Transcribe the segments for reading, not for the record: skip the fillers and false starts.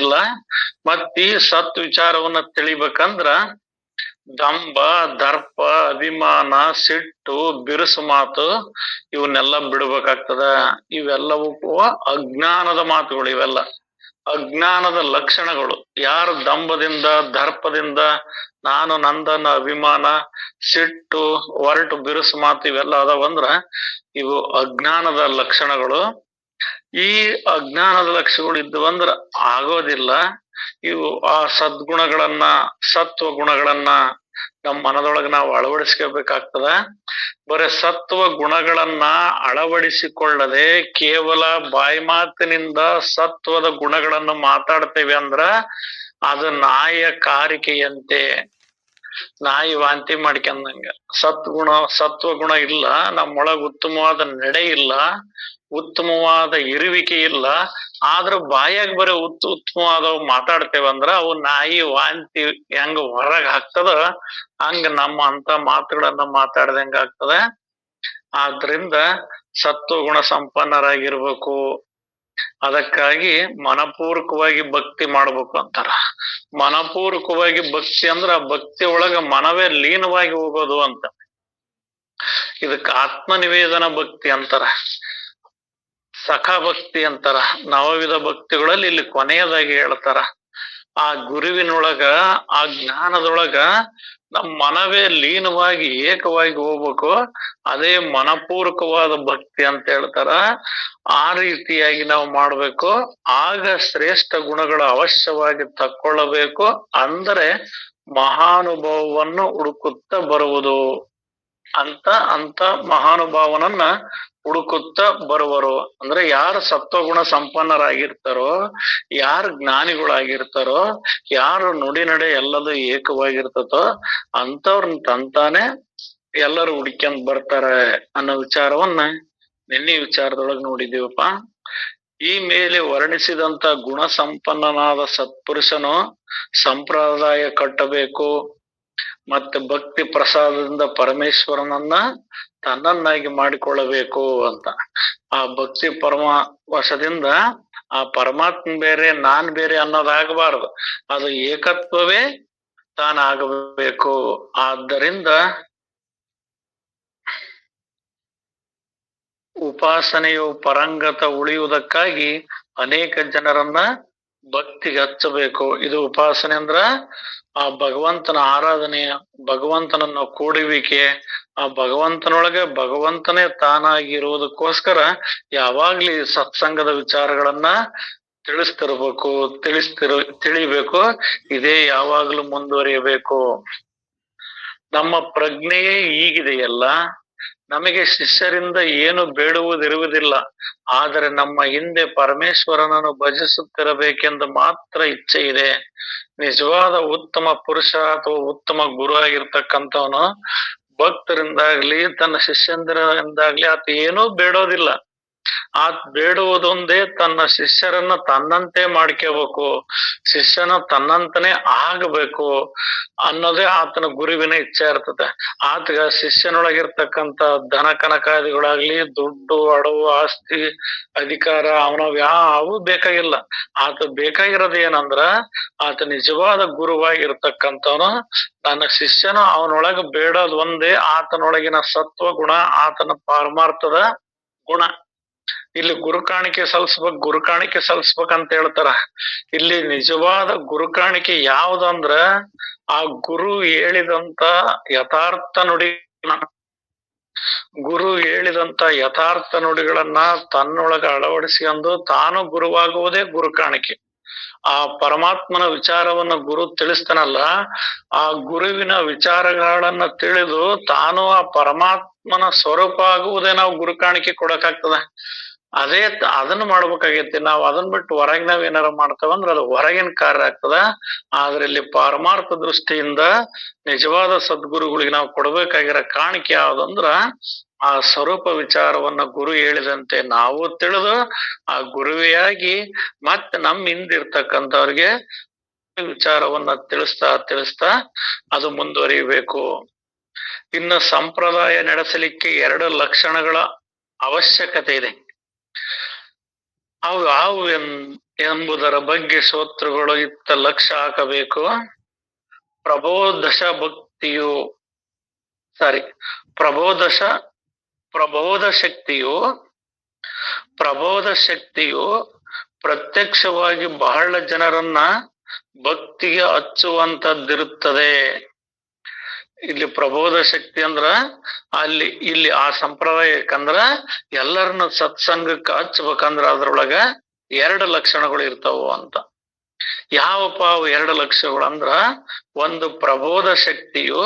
ಆಗೋದಿಲ್ಲ. ಮತ್ ಈ ಸತ್ ವಿಚಾರವನ್ನ ತಿಳಿಬೇಕಂದ್ರ ದಂಭ, ದರ್ಪ, ಅಭಿಮಾನ, ಸಿಟ್ಟು, ಬಿರುಸು ಮಾತು ಇವನ್ನೆಲ್ಲ ಬಿಡ್ಬೇಕಾಗ್ತದ. ಇವೆಲ್ಲವೂ ಅಜ್ಞಾನದ ಮಾತುಗಳು. ಇವೆಲ್ಲ ಅಜ್ಞಾನದ ಲಕ್ಷಣಗಳು. ಯಾರು ದಂಭದಿಂದ, ದರ್ಪದಿಂದ, ನಾನು ನಂದನ ಅಭಿಮಾನ, ಸಿಟ್ಟು, ಒರಟು, ಬಿರುಸು ಮಾತು ಇವೆಲ್ಲ ಅದಾವಂದ್ರ ಇವು ಅಜ್ಞಾನದ ಲಕ್ಷಣಗಳು. ಈ ಅಜ್ಞಾನದ ಲಕ್ಷಣಗಳು ಇದ್ವಂದ್ರ ಆಗೋದಿಲ್ಲ. ಇವು ಆ ಸದ್ಗುಣಗಳನ್ನ, ಸತ್ವ ಗುಣಗಳನ್ನ ನಮ್ಮ ಮನದೊಳಗ ನಾವು ಅಳವಡಿಸ್ಕೋಬೇಕಾಗ್ತದ. ಬರೀ ಸತ್ವ ಗುಣಗಳನ್ನ ಅಳವಡಿಸಿಕೊಳ್ಳದೆ ಕೇವಲ ಬಾಯಿ ಮಾತಿನಿಂದ ಸತ್ವದ ಗುಣಗಳನ್ನು ಮಾತಾಡ್ತೇವೆ ಅಂದ್ರ ಅದು ನಾಯಿಯ ಕಾರಿಕೆಯಂತೆ, ನಾಯಿ ವಾಂತಿ ಮಾಡ್ಕೊಂಡಂಗ. ಸತ್ವ ಗುಣ ಇಲ್ಲ, ನಮ್ಮೊಳಗ ಉತ್ತಮವಾದ ನಡೆ ಇಲ್ಲ, ಉತ್ತಮವಾದ ಇರುವಿಕೆ ಇಲ್ಲ. ಆದ್ರ ಬಾಯಾಗ ಬರೀ ಉತ್ತಮವಾದವ್ ಮಾತಾಡ್ತೇವಂದ್ರ ಅವು ನಾಯಿ ವಾಂತಿ ಹೆಂಗ ಹೊರಗ್ ಹಾಕ್ತದ ಹಂಗ ನಮ್ಮ ಅಂತ ಮಾತುಗಳನ್ನ ಮಾತಾಡ್ದಂಗ ಆಗ್ತದ. ಆದ್ರಿಂದ ಸತ್ವಗುಣ ಸಂಪನ್ನರಾಗಿರ್ಬೇಕು. ಅದಕ್ಕಾಗಿ ಮನಪೂರ್ವಕವಾಗಿ ಭಕ್ತಿ ಮಾಡ್ಬೇಕು ಅಂತಾರ. ಮನಪೂರ್ವಕವಾಗಿ ಭಕ್ತಿ ಅಂದ್ರ ಆ ಭಕ್ತಿ ಒಳಗ ಮನವೇ ಲೀನವಾಗಿ ಹೋಗೋದು ಅಂತ. ಇದಕ್ಕ ಆತ್ಮನಿವೇದನ ಭಕ್ತಿ ಅಂತಾರ, ಸಖಾ ಭಕ್ತಿ ಅಂತಾರ. ನವವಿಧ ಭಕ್ತಿಗಳಲ್ಲಿ ಇಲ್ಲಿ ಕೊನೆಯದಾಗಿ ಹೇಳ್ತಾರ, ಆ ಗುರುವಿನೊಳಗ, ಆ ಜ್ಞಾನದೊಳಗ ನಮ್ಮ ಮನವೇ ಲೀನವಾಗಿ ಏಕವಾಗಿ ಹೋಗ್ಬೇಕು. ಅದೇ ಮನಪೂರ್ವಕವಾದ ಭಕ್ತಿ ಅಂತ ಹೇಳ್ತಾರ. ಆ ರೀತಿಯಾಗಿ ನಾವು ಮಾಡ್ಬೇಕು. ಆಗ ಶ್ರೇಷ್ಠ ಗುಣಗಳು ಅವಶ್ಯವಾಗಿ ತಕ್ಕೊಳ್ಳಬೇಕು. ಅಂದರೆ ಮಹಾನುಭಾವವನ್ನು ಹುಡುಕುತ್ತಾ ಬರುವುದು ಅಂತ ಮಹಾನುಭಾವನನ್ನ ಹುಡುಕುತ್ತಾ ಬರುವರು. ಅಂದ್ರೆ ಯಾರು ಸತ್ವಗುಣ ಸಂಪನ್ನರಾಗಿರ್ತಾರೋ, ಯಾರು ಜ್ಞಾನಿಗಳಾಗಿರ್ತಾರೋ, ಯಾರು ನುಡಿ ನಡೆ ಎಲ್ಲದೂ ಏಕವಾಗಿರ್ತದೋ ಅಂತವ್ರನ್ನ ತಂತಾನೆ ಎಲ್ಲರೂ ಹುಡ್ಕೊಂಡ್ ಬರ್ತಾರೆ ಅನ್ನೋ ವಿಚಾರವನ್ನ ನಿನ್ನೆ ವಿಚಾರದೊಳಗ್ ನೋಡಿದೀವಪ್ಪ. ಈ ಮೇಲೆ ವರ್ಣಿಸಿದಂತ ಗುಣ ಸಂಪನ್ನನಾದ ಸತ್ಪುರುಷನು ಸಂಪ್ರದಾಯ ಕಟ್ಟಬೇಕು. ಮತ್ತೆ ಭಕ್ತಿ ಪ್ರಸಾದದಿಂದ ಪರಮೇಶ್ವರನನ್ನ ತನ್ನನ್ನಾಗಿ ಮಾಡಿಕೊಳ್ಳಬೇಕು ಅಂತ. ಆ ಭಕ್ತಿ ವಶದಿಂದ ಆ ಪರಮಾತ್ಮ ಬೇರೆ, ನಾನ್ ಬೇರೆ ಅನ್ನೋದಾಗಬಾರದು. ಅದು ಏಕತ್ವವೇ ತಾನಾಗಬೇಕು. ಆದ್ದರಿಂದ ಉಪಾಸನೆಯು ಪರಂಗತ ಉಳಿಯುವುದಕ್ಕಾಗಿ ಅನೇಕ ಜನರನ್ನ ಭಕ್ತಿಗೆ ಹಚ್ಚಬೇಕು. ಇದು ಉಪಾಸನೆ ಅಂದ್ರ ಆ ಭಗವಂತನ ಆರಾಧನೆ, ಭಗವಂತನನ್ನ ಕೂಡುವಿಕೆ, ಆ ಭಗವಂತನೊಳಗೆ ಭಗವಂತನೇ ತಾನಾಗಿರುವುದಕ್ಕೋಸ್ಕರ ಯಾವಾಗ್ಲಿ ಸತ್ಸಂಗದ ವಿಚಾರಗಳನ್ನ ತಿಳಿಬೇಕು. ಇದೇ ಯಾವಾಗ್ಲೂ ಮುಂದುವರಿಯಬೇಕು. ನಮ್ಮ ಪ್ರಜ್ಞೆಯೇ ಈಗಿದೆಯಲ್ಲ, ನಮಗೆ ಶಿಷ್ಯರಿಂದ ಏನು ಬೇಡುವುದಿರುವುದಿಲ್ಲ. ಆದರೆ ನಮ್ಮ ಹಿಂದೆ ಪರಮೇಶ್ವರನನ್ನು ಭಜಿಸುತ್ತಿರಬೇಕೆಂದು ಮಾತ್ರ ಇಚ್ಛೆ ಇದೆ. ನಿಜವಾದ ಉತ್ತಮ ಪುರುಷ ಅಥವಾ ಉತ್ತಮ ಗುರು ಆಗಿರ್ತಕ್ಕಂಥವನು ಭಕ್ತರಿಂದಾಗ್ಲಿ ತನ್ನ ಶಿಷ್ಯಂದಿರಿಂದಾಗ್ಲಿ ಆತ ಏನೂ ಬೇಡೋದಿಲ್ಲ. ಆತ ಬೇಡುವುದೊಂದೇ ತನ್ನ ಶಿಷ್ಯರನ್ನ ತನ್ನಂತೆ ಮಾಡ್ಕೋಬೇಕು, ಶಿಷ್ಯನ ತನ್ನಂತನೇ ಆಗಬೇಕು ಅನ್ನೋದೇ ಆತನ ಗುರುವಿನ ಇಚ್ಛೆ ಇರ್ತದೆ. ಆತಗ ಶಿಷ್ಯನೊಳಗಿರ್ತಕ್ಕಂಥ ಧನ ಕನಕಾದಿಗಳಾಗ್ಲಿ, ದುಡ್ಡು, ಅಡವು, ಆಸ್ತಿ, ಅಧಿಕಾರ ಅವನವ್ ಯಾವು ಬೇಕಾಗಿಲ್ಲ. ಆತ ಬೇಕಾಗಿರೋದು ಏನಂದ್ರ ಆತ ನಿಜವಾದ ಗುರುವಾಗಿರ್ತಕ್ಕಂಥವನು ನನ್ನ ಶಿಷ್ಯನು ಅವನೊಳಗ ಬೇಡೋದ್ ಒಂದೇ ಆತನೊಳಗಿನ ಸತ್ವ ಗುಣ, ಆತನ ಪಾರಮಾರ್ಥದ ಗುಣ. ಇಲ್ಲಿ ಗುರುಕಾಣಿಕೆ ಸಲ್ಸ್ಬೇಕಂತ ಹೇಳ್ತಾರ. ಇಲ್ಲಿ ನಿಜವಾದ ಗುರುಕಾಣಿಕೆ ಯಾವ್ದಂದ್ರ ಆ ಗುರು ಹೇಳಿದಂತ ಯಥಾರ್ಥ ನುಡಿಗಳನ್ನ ತನ್ನೊಳಗ ಅಳವಡಿಸಿಕೊಂಡು ತಾನು ಗುರುವಾಗುವುದೇ ಗುರುಕಾಣಿಕೆ. ಆ ಪರಮಾತ್ಮನ ವಿಚಾರವನ್ನ ಗುರು ತಿಳಿಸ್ತಾನಲ್ಲ, ಆ ಗುರುವಿನ ವಿಚಾರಗಳನ್ನ ತಿಳಿದು ತಾನು ಆ ಪರಮಾತ್ಮನ ಸ್ವರೂಪ ಆಗುವುದೇ ನಾವು ಗುರುಕಾಣಿಕೆ ಕೊಡಕ್ಕಾಗ್ತದ. ಅದನ್ನ ಮಾಡ್ಬೇಕಾಗೈತಿ. ನಾವು ಅದನ್ನ ಬಿಟ್ಟು ಹೊರಗೆ ನಾವ್ ಏನಾರ ಮಾಡ್ತೇವಂದ್ರ ಅದು ಹೊರಗಿನ ಕಾರ್ಯ ಆಗ್ತದ. ಆದ್ರೆ ಇಲ್ಲಿ ಪಾರಮಾರ್ಥ ದೃಷ್ಟಿಯಿಂದ ನಿಜವಾದ ಸದ್ಗುರುಗಳಿಗೆ ನಾವು ಕೊಡ್ಬೇಕಾಗಿರೋ ಕಾಣಿಕೆ ಯಾವ್ದಂದ್ರ ಆ ಸ್ವರೂಪ ವಿಚಾರವನ್ನ ಗುರು ಹೇಳಿದಂತೆ ನಾವು ತಿಳಿದು ಆ ಗುರುವಿಯಾಗಿ ಮತ್ತೆ ನಮ್ಮ ಹಿಂದಿರ್ತಕ್ಕಂಥವ್ರಿಗೆ ವಿಚಾರವನ್ನ ತಿಳಿಸ್ತಾ ಅದು ಮುಂದುವರಿಬೇಕು. ಇನ್ನು ಸಂಪ್ರದಾಯ ನಡೆಸಲಿಕ್ಕೆ 2 ಲಕ್ಷಣಗಳ ಅವಶ್ಯಕತೆ ಇದೆ. ಅವು ಯಾವುವು ಎಂಬುದರ ಬಗ್ಗೆ ಶ್ರೋತೃಗಳು ಇತ್ತ ಲಕ್ಷ್ಯ ಹಾಕಬೇಕು. ಪ್ರಬೋಧಶ ಭಕ್ತಿಯು ಸಾರಿ ಪ್ರಬೋಧಶ ಪ್ರಬೋಧ ಶಕ್ತಿಯು ಪ್ರತ್ಯಕ್ಷವಾಗಿ ಬಹಳ ಜನರನ್ನ ಭಕ್ತಿಗೆ ಹಚ್ಚುವಂತದ್ದಿರುತ್ತದೆ. ಇಲ್ಲಿ ಪ್ರಬೋಧ ಶಕ್ತಿ ಅಂದ್ರ ಇಲ್ಲಿ ಆ ಸಂಪ್ರದಾಯ ಯಾಕಂದ್ರ ಎಲ್ಲರನ್ನ ಸತ್ಸಂಗಕ್ಕೆ ಹಚ್ಬೇಕಂದ್ರ ಅದ್ರೊಳಗ 2 ಲಕ್ಷಣಗಳು ಇರ್ತಾವ ಅಂತ. ಯಾವಪ್ಪ ಅವು 2 ಲಕ್ಷಣಗಳು ಅಂದ್ರ, ಒಂದು ಪ್ರಬೋಧ ಶಕ್ತಿಯು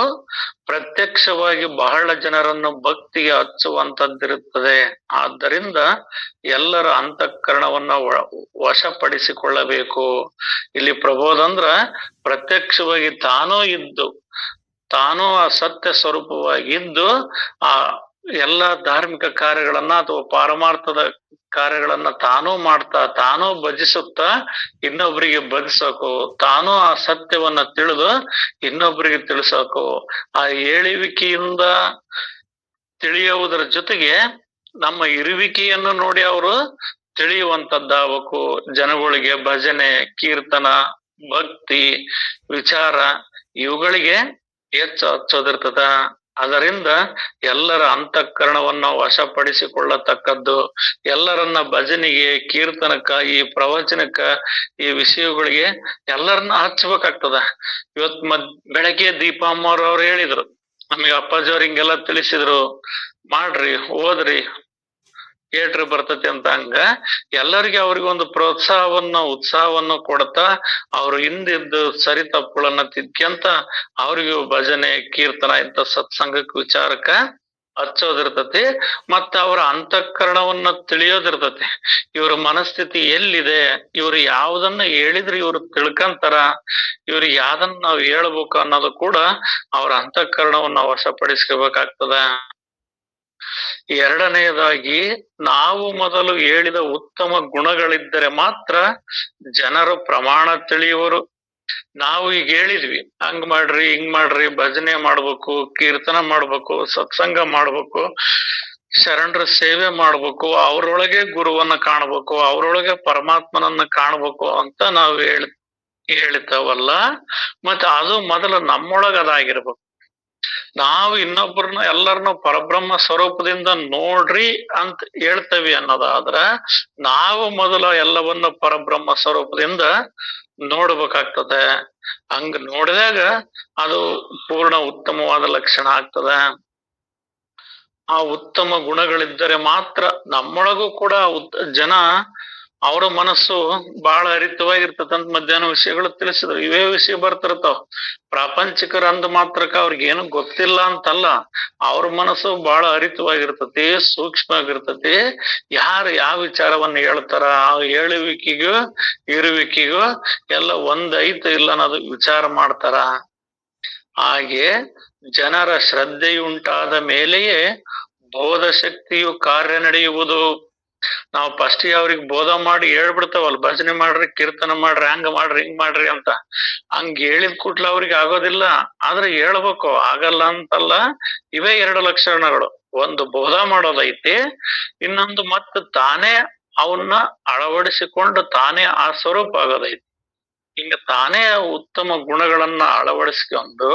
ಪ್ರತ್ಯಕ್ಷವಾಗಿ ಬಹಳ ಜನರನ್ನು ಭಕ್ತಿಗೆ ಹಚ್ಚುವಂತದ್ದಿರುತ್ತದೆ. ಆದ್ದರಿಂದ ಎಲ್ಲರ ಅಂತಃಕರಣವನ್ನ ವಶಪಡಿಸಿಕೊಳ್ಳಬೇಕು. ಇಲ್ಲಿ ಪ್ರಬೋಧ ಅಂದ್ರ ಪ್ರತ್ಯಕ್ಷವಾಗಿ ತಾನೂ ಆ ಸತ್ಯ ಸ್ವರೂಪವಾಗಿದ್ದು ಆ ಎಲ್ಲಾ ಧಾರ್ಮಿಕ ಕಾರ್ಯಗಳನ್ನ ಅಥವಾ ಪಾರಮಾರ್ಥದ ಕಾರ್ಯಗಳನ್ನ ತಾನೂ ಮಾಡ್ತಾ, ತಾನೂ ಭಜಿಸುತ್ತಾ ಇನ್ನೊಬ್ಬರಿಗೆ ಭಜಿಸೋಕು, ತಾನೂ ಆ ಸತ್ಯವನ್ನ ತಿಳಿದು ಇನ್ನೊಬ್ಬರಿಗೆ ತಿಳಿಸೋಕು, ಆ ಹೇಳುವಿಕೆಯಿಂದ ತಿಳಿಯುವುದರ ಜೊತೆಗೆ ನಮ್ಮ ಇರುವಿಕೆಯನ್ನು ನೋಡಿ ಅವರು ತಿಳಿಯುವಂತದ್ದಾಗಬೇಕು. ಜನಗಳಿಗೆ ಭಜನೆ, ಕೀರ್ತನ, ಭಕ್ತಿ, ವಿಚಾರ ಇವುಗಳಿಗೆ ಹೆಚ್ಚು ಹಚ್ಚೋದಿರ್ತದ. ಅದರಿಂದ ಎಲ್ಲರ ಅಂತಃಕರಣವನ್ನ ವಶಪಡಿಸಿಕೊಳ್ಳತಕ್ಕದ್ದು, ಎಲ್ಲರನ್ನ ಭಜನೆಗೆ, ಕೀರ್ತನಕ್ಕ, ಈ ಪ್ರವಚನಕ್ಕ, ಈ ವಿಷಯಗಳಿಗೆ ಎಲ್ಲರನ್ನ ಹಚ್ಬೇಕಾಗ್ತದ. ಇವತ್ ಬೆಳಗ್ಗೆ ದೀಪಮ್ಮವ್ರು ಹೇಳಿದ್ರು, ನಮಗೆ ಅಪ್ಪಾಜಿಯವ್ರು ಹಿಂಗೆಲ್ಲ ತಿಳಿಸಿದ್ರು, ಮಾಡ್ರಿ, ಓದ್ರಿ, ಕೇಳ್ರಿ ಬರ್ತತಿ ಅಂತ. ಹಂಗ ಎಲ್ಲರಿಗೆ ಅವ್ರಿಗೊಂದು ಪ್ರೋತ್ಸಾಹವನ್ನು, ಉತ್ಸಾಹವನ್ನು ಕೊಡ್ತಾ ಅವ್ರು ಹಿಂದಿದ್ದು ಸರಿ ತಪ್ಪುಗಳನ್ನ ತಿದ್ಕೊಂತ ಅವ್ರಿಗೂ ಭಜನೆ, ಕೀರ್ತನ ಇಂಥ ಸತ್ಸಂಗಕ್ಕೆ, ವಿಚಾರಕ್ಕ ಹಚ್ಚೋದಿರ್ತತಿ. ಮತ್ತ ಅವರ ಅಂತಃಕರಣವನ್ನ ತಿಳಿಯೋದಿರ್ತತಿ. ಇವ್ರ ಮನಸ್ಥಿತಿ ಎಲ್ಲಿದೆ, ಇವ್ರು ಯಾವ್ದನ್ನ ಹೇಳಿದ್ರೆ ಇವ್ರು ತಿಳ್ಕಂತಾರ, ಇವ್ರಿಗೆ ಯಾವ್ದನ್ನ ನಾವ್ ಹೇಳ್ಬೇಕು ಅನ್ನೋದು ಕೂಡ ಅವ್ರ ಅಂತಃಕರಣವನ್ನ ವಶಪಡಿಸ್ಕೋಬೇಕಾಗ್ತದ. ಎರಡನೆಯದಾಗಿ, ನಾವು ಮೊದಲು ಹೇಳಿದ ಉತ್ತಮ ಗುಣಗಳಿದ್ದರೆ ಮಾತ್ರ ಜನರು ಪ್ರಮಾಣ ತಿಳಿಯುವರು. ನಾವು ಈಗ ಹೇಳಿದ್ವಿ, ಹಂಗ್ ಮಾಡ್ರಿ, ಹಿಂಗ್ ಮಾಡ್ರಿ, ಭಜನೆ ಮಾಡ್ಬೇಕು, ಕೀರ್ತನ ಮಾಡ್ಬೇಕು, ಸತ್ಸಂಗ ಮಾಡ್ಬೇಕು, ಶರಣರ ಸೇವೆ ಮಾಡ್ಬೇಕು, ಅವ್ರೊಳಗೆ ಗುರುವನ್ನ ಕಾಣ್ಬೇಕು, ಅವ್ರೊಳಗೆ ಪರಮಾತ್ಮನನ್ನ ಕಾಣ್ಬೇಕು ಅಂತ ನಾವು ಹೇಳ್ತಾವಲ್ಲ. ಮತ್ತೆ ಅದು ಮೊದಲು ನಮ್ಮೊಳಗ ಅದಾಗಿರ್ಬೇಕು. ನಾವು ಇನ್ನೊಬ್ಬರನ್ನ ಎಲ್ಲರನ್ನು ಪರಬ್ರಹ್ಮ ಸ್ವರೂಪದಿಂದ ನೋಡ್ರಿ ಅಂತ ಹೇಳ್ತೇವಿ ಅನ್ನೋದಾದ್ರ, ನಾವು ಮೊದಲು ಎಲ್ಲವನ್ನ ಪರಬ್ರಹ್ಮ ಸ್ವರೂಪದಿಂದ ನೋಡ್ಬೇಕಾಗ್ತದೆ. ಹಂಗ ನೋಡಿದಾಗ ಅದು ಪೂರ್ಣ ಉತ್ತಮವಾದ ಲಕ್ಷಣ ಆಗ್ತದ. ಆ ಉತ್ತಮ ಗುಣಗಳಿದ್ದರೆ ಮಾತ್ರ ನಮ್ಮೊಳಗೂ ಕೂಡ ಜನ, ಅವರ ಮನಸ್ಸು ಬಹಳ ಹರಿತವಾಗಿರ್ತದಂತ ಮಧ್ಯಾಹ್ನ ವಿಷಯಗಳು ತಿಳಿಸಿದ್ರು. ಇವೇ ವಿಷಯ ಬರ್ತಿರ್ತಾವ. ಪ್ರಾಪಂಚಿಕರ ಅಂದ ಮಾತ್ರಕ್ಕ ಅವ್ರಿಗೆ ಏನು ಗೊತ್ತಿಲ್ಲ ಅಂತಲ್ಲ, ಅವ್ರ ಮನಸ್ಸು ಬಹಳ ಹರಿತವಾಗಿರ್ತತಿ, ಸೂಕ್ಷ್ಮ ಆಗಿರ್ತತಿ. ಯಾರು ಯಾವ ವಿಚಾರವನ್ನ ಹೇಳ್ತಾರ, ಆ ಹೇಳುವಿಕೆಗೂ ಇರುವಿಕೆಗೂ ಎಲ್ಲ ಒಂದೈತು ಇಲ್ಲ ಅನ್ನೋದು ವಿಚಾರ ಮಾಡ್ತಾರ. ಹಾಗೆ ಜನರ ಶ್ರದ್ಧೆಯುಂಟಾದ ಮೇಲೆಯೇ ಬೋಧ ಶಕ್ತಿಯು ಕಾರ್ಯ ನಡೆಯುವುದು. ನಾವು ಫಸ್ಟಿಗೆ ಅವ್ರಿಗೆ ಬೋಧ ಮಾಡಿ ಹೇಳ್ಬಿಡ್ತಾವಲ್ಲ, ಭಜನೆ ಮಾಡ್ರಿ, ಕೀರ್ತನ ಮಾಡ್ರಿ, ಹಂಗ ಮಾಡ್ರಿ, ಹಿಂಗ್ ಮಾಡ್ರಿ ಅಂತ. ಹಂಗ ಹೇಳಿದ ಕೂಡ್ಲೆ ಅವ್ರಿಗೆ ಆಗೋದಿಲ್ಲ. ಆದ್ರೆ ಹೇಳ್ಬೇಕು, ಆಗಲ್ಲ ಅಂತಲ್ಲ. ಇವೇ 2 ಲಕ್ಷಣಗಳು. ಒಂದು ಬೋಧ ಮಾಡೋದೈತಿ, ಇನ್ನೊಂದು ಮತ್ತೆ ತಾನೇ ಅವನ್ನ ಅಳವಡಿಸಿಕೊಂಡು ತಾನೇ ಆ ಸ್ವರೂಪ ಆಗೋದೈತಿ. ಹಿಂಗ ತಾನೇ ಉತ್ತಮ ಗುಣಗಳನ್ನ ಅಳವಡಿಸ್ಕೊಂಡು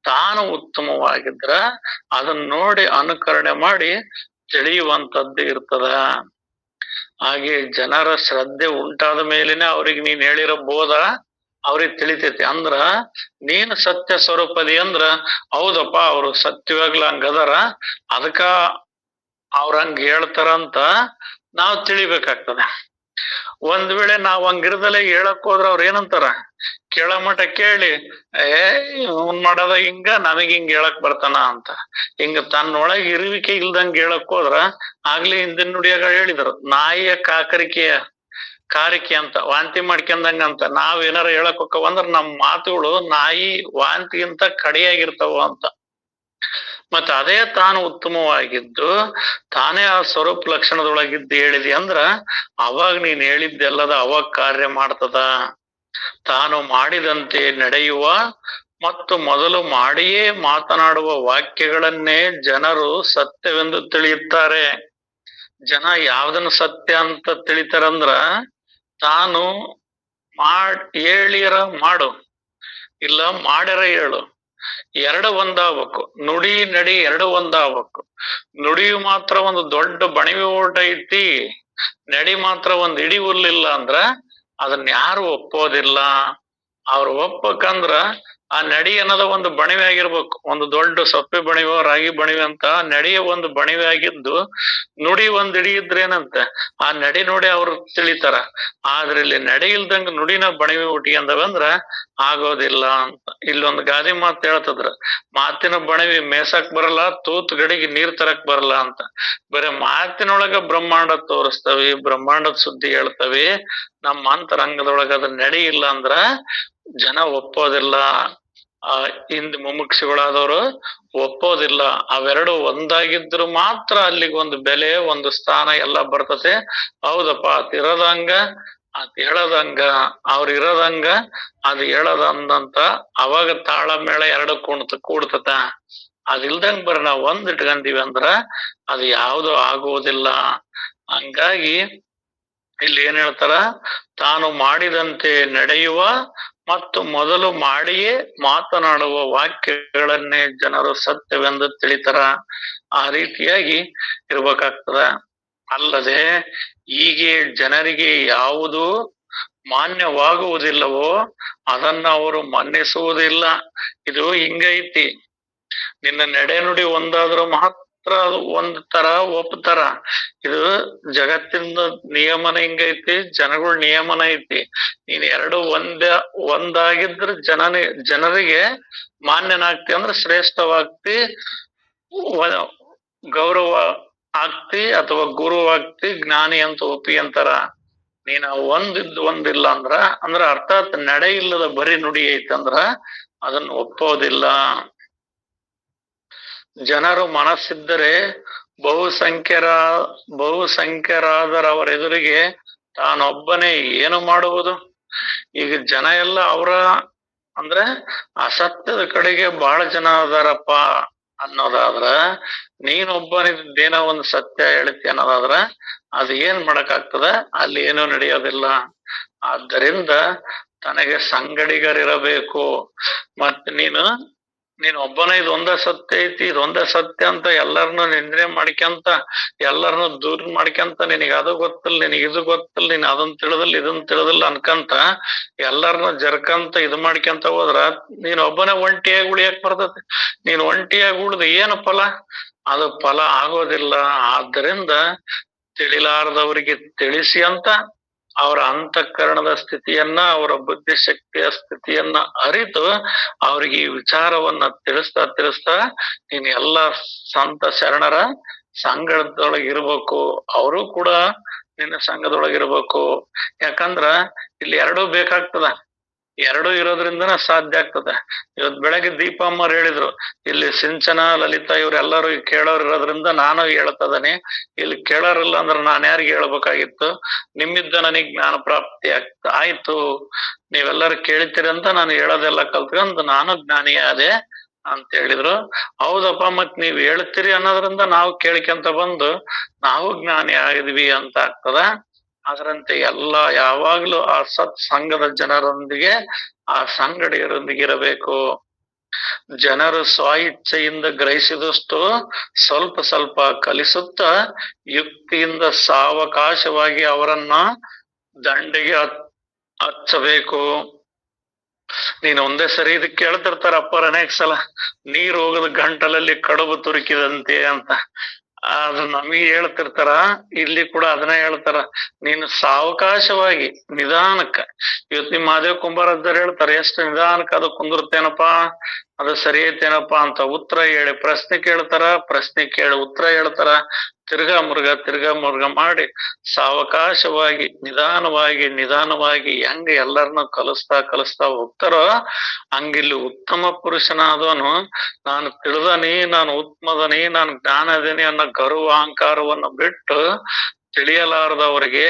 ತಾನು ಉತ್ತಮವಾಗಿದ್ರ ಅದನ್ನ ನೋಡಿ ಅನುಕರಣೆ ಮಾಡಿ ತಿಳಿಯುವಂತದ್ದು ಇರ್ತದ. ಹಾಗೆ ಜನರ ಶ್ರದ್ಧೆ ಉಂಟಾದ ಮೇಲೇನೆ ಅವ್ರಿಗೆ ನೀನ್ ಹೇಳಿರೋ ಬೋಧ ಅವ್ರಿಗೆ ತಿಳಿತೈತಿ. ಅಂದ್ರ ನೀನ್ ಸತ್ಯ ಸ್ವರೂಪದಿ ಅಂದ್ರ, ಹೌದಪ್ಪ ಅವ್ರು ಸತ್ಯವಾಗ್ಲ ಹಂಗದಾರ, ಅದಕ್ಕ ಅವ್ರ ಹಂಗ ಹೇಳ್ತಾರಂತ ನಾವ್ ತಿಳಿಬೇಕಾಗ್ತದೆ. ಒಂದ್ ವೇಳೆ ನಾವ್ ಹಂಗಿರ್ದಲೆ ಹೇಳಕ್ ಹೋದ್ರ ಅವ್ರ ಏನಂತಾರ, ಕೇಳ ಮಠ ಕೇಳಿ, ಇವ್ನ್ ಮಾಡೋದ ಹಿಂಗ, ನಮಗ್ ಹಿಂಗ್ ಹೇಳಕ್ ಬರ್ತಾನ ಅಂತ. ಹಿಂಗ ತನ್ನೊಳಗ್ ಇರುವಿಕೆ ಇಲ್ದಂಗ ಹೇಳಕ್ ಹೋದ್ರ, ಆಗ್ಲಿ ಹಿಂದಿನ ನುಡಿಯಾಗ ಹೇಳಿದ್ರು, ನಾಯಿಯ ಕಾರಿಕೆ ಅಂತ, ವಾಂತಿ ಮಾಡ್ಕೊಂಡಂಗ ಅಂತ. ನಾವ್ ಏನಾರ ಹೇಳಕ್ ಹೋಕ್ಕವಂದ್ರ ನಮ್ ಮಾತುಗಳು ನಾಯಿ ವಾಂತಿಗಿಂತ ಕಡೆಯಾಗಿರ್ತಾವ ಅಂತ. ಮತ್ತ ಅದೇ ತಾನು ಉತ್ತಮವಾಗಿದ್ದು ತಾನೇ ಆ ಸ್ವರೂಪ ಲಕ್ಷಣದೊಳಗಿದ್ದು ಹೇಳಿದಿ ಅಂದ್ರ, ಅವಾಗ ನೀನ್ ಹೇಳಿದ್ದೆಲ್ಲದ ಅವಾಗ ಕಾರ್ಯ ಮಾಡ್ತದ. ತಾನು ಮಾಡಿದಂತೆ ನಡೆಯುವ ಮತ್ತು ಮೊದಲು ಮಾಡಿಯೇ ಮಾತನಾಡುವ ವಾಕ್ಯಗಳನ್ನೇ ಜನರು ಸತ್ಯವೆಂದು ತಿಳಿಯುತ್ತಾರೆ. ಜನ ಯಾವ್ದನ್ನ ಸತ್ಯ ಅಂತ ತಿಳಿತಾರಂದ್ರ ತಾನು ಹೇಳಿರ ಮಾಡು, ಇಲ್ಲ ಮಾಡ್ಯಾರ ಹೇಳು, ಎರಡು ಒಂದಾಗ್ಬೇಕು. ನುಡಿ ನಡಿ ಎರಡು ಒಂದಾಗ್ಬೇಕು. ನುಡಿಯು ಮಾತ್ರ ಒಂದು ದೊಡ್ಡ ಬಣಿವೆ ಓಟ ಐತಿ, ನಡಿ ಮಾತ್ರ ಒಂದ್ ಇಡಿ ಹುಲ್ಲಿಲ್ಲ ಅಂದ್ರ ಅದನ್ನ ಯಾರು ಒಪ್ಪೋದಿಲ್ಲ. ಅವ್ರು ಒಪ್ಪಕಂದ್ರ ಆ ನಡಿ ಅನ್ನೋದ ಒಂದು ಬಣಿವೆ ಆಗಿರ್ಬೇಕು. ಒಂದು ದೊಡ್ಡ ಸೊಪ್ಪೆ ಬಣಿವೆ, ರಾಗಿ ಬಣಿವೆ ಅಂತ ನಡಿಯ ಒಂದು ಬಣಿವೆ ಆಗಿದ್ದು ನುಡಿ ಒಂದ್ ಇಡಿ ಇದ್ರೇನಂತೆ ಆ ನಡಿ ನೋಡಿ ಅವ್ರು ತಿಳಿತಾರ. ಆದ್ರೆ ಇಲ್ಲಿ ನಡಿ ಇಲ್ದಂಗ ನುಡಿನ ಬಣಿವೆ ಉಟ್ಕೊಂಡವಂದ್ರ ಆಗೋದಿಲ್ಲ ಅಂತ. ಇಲ್ಲೊಂದು ಗಾದಿ ಮಾತು ಹೇಳ್ತದ್ರ, ಮಾತಿನ ಬಣಿವಿ ಮೇಸಕ್ ಬರಲ್ಲ, ತೂತ್ ಗಡಿಗೆ ನೀರ್ ತರಕ್ ಬರಲ್ಲ ಅಂತ. ಬರೀ ಮಾತಿನೊಳಗ ಬ್ರಹ್ಮಾಂಡ ತೋರಿಸ್ತವಿ, ಬ್ರಹ್ಮಾಂಡದ ಸುದ್ದಿ ಹೇಳ್ತವಿ. ನಮ್ಮ ಅಂತರಂಗದೊಳಗ ಅದ ನಡಿ ಇಲ್ಲ ಅಂದ್ರ ಜನ ಒಪ್ಪೋದಿಲ್ಲ. ಹಿಂದ್ ಮುಮುಕ್ಷುಗಳಾದವರು ಒಪ್ಪೋದಿಲ್ಲ. ಅವೆರಡು ಒಂದಾಗಿದ್ರು ಮಾತ್ರ ಅಲ್ಲಿಗೆ ಒಂದು ಬೆಲೆ, ಒಂದು ಸ್ಥಾನ ಎಲ್ಲ ಬರ್ತತೆ. ಹೌದಪ್ಪ ಅದ್ ಇರೋದಂಗ ಅದ್ ಹೇಳದಂಗ, ಅವ್ರ ಇರೋದಂಗ ಅದ್ ಹೇಳದಂದಂತ ಅವಾಗ ತಾಳ ಮೇಳ ಎರಡು ಕೂಡ್ತತ. ಅದಿಲ್ದಂಗ ಬರೀ ನಾವ್ ಒಂದ್ ಇಟ್ಕಂತೀವಿ ಅಂದ್ರ ಅದು ಯಾವ್ದು ಆಗುವುದಿಲ್ಲ. ಹಂಗಾಗಿ ಇಲ್ಲಿ ಏನ್ ಹೇಳ್ತಾರ, ತಾನು ಮಾಡಿದಂತೆ ನಡೆಯುವ ಮತ್ತು ಮೊದಲು ಮಾಡಿಯೇ ಮಾತನಾಡುವ ವಾಕ್ಯಗಳನ್ನೇ ಜನರು ಸತ್ಯವೆಂದು ತಿಳಿತಾರ. ಆ ರೀತಿಯಾಗಿ ಇರ್ಬೇಕಾಗ್ತದ. ಅಲ್ಲದೆ ಹೀಗೆ ಜನರಿಗೆ ಯಾವುದು ಮಾನ್ಯವಾಗುವುದಿಲ್ಲವೋ ಅದನ್ನ ಅವರು ಮನ್ನಿಸುವುದಿಲ್ಲ. ಇದು ಹಿಂಗೈತಿ, ನಿನ್ನ ನಡೆನುಡಿ ಒಂದಾದ್ರೂ ಮಾತ್ರ ಅದು ಒಂದ್ ತರ ಒಪ್ತಾರ. ಇದು ಜಗತ್ತಿನ ನಿಯಮನ ಹಿಂಗೈತಿ, ಜನಗಳ ನಿಯಮನ ಐತಿ. ನೀನ್ ಎರಡು ಒಂದಾಗಿದ್ರ ಜನರಿಗೆ ಮಾನ್ಯನಾಗ್ತಿ ಅಂದ್ರೆ ಶ್ರೇಷ್ಠವಾಗ್ತಿ, ಗೌರವ ಆಗ್ತಿ, ಅಥವಾ ಗುರು ಆಗ್ತಿ, ಜ್ಞಾನಿ ಅಂತ ಒಪ್ಪಿ ಅಂತಾರ. ನೀನ್ ಒಂದಿಲ್ಲ ಅಂದ್ರ ಅರ್ಥಾತ್ ನಡೆ ಇಲ್ಲದ ಬರೀ ನುಡಿ ಐತಂದ್ರ ಅದನ್ನ ಒಪ್ಪೋದಿಲ್ಲ. ಜನರು ಮನಸ್ಸಿದ್ದರೆ ಬಹುಸಂಖ್ಯರಾದರವರ ಎದುರಿಗೆ ತಾನೊಬ್ಬನೇ ಏನು ಮಾಡುವುದು? ಈಗ ಜನ ಎಲ್ಲ ಅವರ ಅಂದ್ರೆ ಅಸತ್ಯದ ಕಡೆಗೆ ಬಹಳ ಜನ ಅದಾರಪ್ಪ ಅನ್ನೋದಾದ್ರ, ನೀನೊಬ್ಬನಿದ್ದೇನೋ ಒಂದು ಸತ್ಯ ಹೇಳ್ತಿ ಅನ್ನೋದಾದ್ರ ಅದು ಏನ್ ಮಾಡಕ್ ಆಗ್ತದ? ಅಲ್ಲಿ ಏನೂ ನಡೆಯೋದಿಲ್ಲ. ಆದ್ದರಿಂದ ತನಗೆ ಸಂಗಡಿಗರಿರಬೇಕು. ಮತ್ ನೀನು ಒಬ್ಬನೇ ಇದೊಂದ ಸತ್ಯ ಐತಿ, ಇದೊಂದ ಸತ್ಯ ಅಂತ ಎಲ್ಲರನ್ನು ನಿಂದನೆ ಮಾಡ್ಕೊಂತ, ಎಲ್ಲರನ್ನು ದೂರ ಮಾಡ್ಕೊಂತ, ನಿನಗ ಅದು ಗೊತ್ತಿಲ್ಲ, ನಿನಗ ಇದು ಗೊತ್ತಿಲ್ಲ, ನೀನ್ ಅದನ್ ತಿಳಿದಿಲ್ಲ, ಇದನ್ ತಿಳಿದಿಲ್ಲ ಅನ್ಕಂತ ಎಲ್ಲರನ್ನು ಜರ್ಕಂತ ಇದು ಮಾಡ್ಕೊಂತ ಹೋದ್ರ ನೀನ್ ಒಬ್ಬನೇ ಒಂಟಿಯಾಗಿ ಉಳಿಯಕ್ ಬರ್ತೈತಿ. ನೀನ್ ಒಂಟಿಯಾಗಿ ಉಳ್ದು ಏನು ಫಲ? ಅದು ಫಲ ಆಗೋದಿಲ್ಲ. ಆದ್ದರಿಂದ ತಿಳಿಲಾರದವರಿಗೆ ತಿಳಿಸಿ ಅಂತ ಅವರ ಅಂತಃಕರಣದ ಸ್ಥಿತಿಯನ್ನ, ಅವರ ಬುದ್ಧಿಶಕ್ತಿಯ ಸ್ಥಿತಿಯನ್ನ ಅರಿತು ಅವ್ರಿಗೆ ಈ ವಿಚಾರವನ್ನ ತಿಳಿಸ್ತಾ ನೀನ್ ಎಲ್ಲ ಸಂತ ಶರಣರ ಸಂಘದೊಳಗಿರ್ಬೇಕು. ಅವರು ಕೂಡ ನಿನ್ನ ಸಂಘದೊಳಗಿರ್ಬೇಕು. ಯಾಕಂದ್ರ ಇಲ್ಲಿ ಎರಡೂ ಬೇಕಾಗ್ತದ. ಎರಡೂ ಇರೋದ್ರಿಂದನ ಸಾಧ್ಯ ಆಗ್ತದೆ. ಇವತ್ ಬೆಳಗ್ಗೆ ದೀಪಮ್ಮರು ಹೇಳಿದ್ರು, ಇಲ್ಲಿ ಸಿಂಚನ, ಲಲಿತಾ ಇವ್ರೆಲ್ಲರೂ ಕೇಳೋರ್ ಇರೋದ್ರಿಂದ ನಾನು ಹೇಳ್ತದನಿ. ಇಲ್ಲಿ ಕೇಳೋರಿಲ್ಲ ಅಂದ್ರೆ ನಾನ್ ಯಾರಿಗೆ ಹೇಳ್ಬೇಕಾಗಿತ್ತು? ನಿಮ್ಮಿದ್ದ ನನಗ್ ಜ್ಞಾನ ಪ್ರಾಪ್ತಿ ಆಯ್ತು, ನೀವೆಲ್ಲರೂ ಕೇಳ್ತೀರಿ ಅಂತ ನಾನು ಹೇಳೋದೆಲ್ಲ ಕಲ್ತ್ಕೊಂಡು ನಾನು ಜ್ಞಾನಿ ಆದೆ ಅಂತ ಹೇಳಿದ್ರು. ಹೌದಪ್ಪ, ಮತ್ ನೀವ್ ಹೇಳ್ತೀರಿ ಅನ್ನೋದ್ರಿಂದ ನಾವು ಕೇಳ್ಕೊಂತ ಬಂದು ನಾವು ಜ್ಞಾನಿ ಆಗಿದ್ವಿ ಅಂತ ಆಗ್ತದ. ಅದರಂತೆ ಯಾವಾಗ್ಲೂ ಆ ಸತ್ ಸಂಘದ ಜನರೊಂದಿಗೆ, ಆ ಸಂಗಡಿಗರೊಂದಿಗೆ ಇರಬೇಕು. ಜನರು ಸ್ವ ಇಚ್ಛೆಯಿಂದ ಗ್ರಹಿಸಿದಷ್ಟು ಸ್ವಲ್ಪ ಸ್ವಲ್ಪ ಕಲಿಸುತ್ತ ಯುಕ್ತಿಯಿಂದ ಸಾವಕಾಶವಾಗಿ ಅವರನ್ನ ದಂಡಿಗೆ ಹಚ್ಚಬೇಕು. ನೀನ್ ಒಂದೇ ಸರಿ ಇದಕ್ಕೆ ಕೇಳ್ತಿರ್ತಾರ ಅಪ್ಪರ ಅನೇಕ ಸಲ, ನೀರ್ ಹೋಗದ ಗಂಟಲಲ್ಲಿ ಕಡುಬು ತುರುಕಿದಂತೆ ಅಂತ. ಅದು ನಮಗೆ ಹೇಳ್ತಿರ್ತಾರ. ಇಲ್ಲಿ ಕೂಡ ಅದನ್ನ ಹೇಳ್ತಾರ, ನೀನು ಸಾವಕಾಶವಾಗಿ ನಿಧಾನಕ್ಕ. ಇವತ್ ನಿಮ್ ಮಾದೇವ್ ಕುಂಬಾರಜ್ಜರ್ ಹೇಳ್ತಾರೆ, ಎಷ್ಟು ನಿಧಾನಕ್ಕ ಅದು ಕುಂದಿರ್ತೇನಪ್ಪಾ, ಅದು ಸರಿ ಐತೇನಪ್ಪಾ ಅಂತ ಉತ್ತರ ಹೇಳಿ ಪ್ರಶ್ನೆ ಕೇಳ್ತಾರ, ಪ್ರಶ್ನೆ ಕೇಳಿ ಉತ್ತರ ಹೇಳ್ತಾರ. ತಿರ್ಗಾ ಮುರ್ಗ ಮಾಡಿ ಸಾವಕಾಶವಾಗಿ ನಿಧಾನವಾಗಿ ಹೆಂಗ ಎಲ್ಲರನ್ನ ಕಲಿಸ್ತಾ ಹೋಗ್ತಾರೋ ಹಂಗಿಲ್ಲಿ ಉತ್ತಮ ಪುರುಷನಾದವನು ನಾನು ತಿಳಿದನಿ, ನಾನು ಉತ್ತಮದನಿ, ನಾನು ಜ್ಞಾನದನಿ ಅನ್ನೋ ಗರ್ವ ಅಹಂಕಾರವನ್ನು ಬಿಟ್ಟು ತಿಳಿಯಲಾರದವರಿಗೆ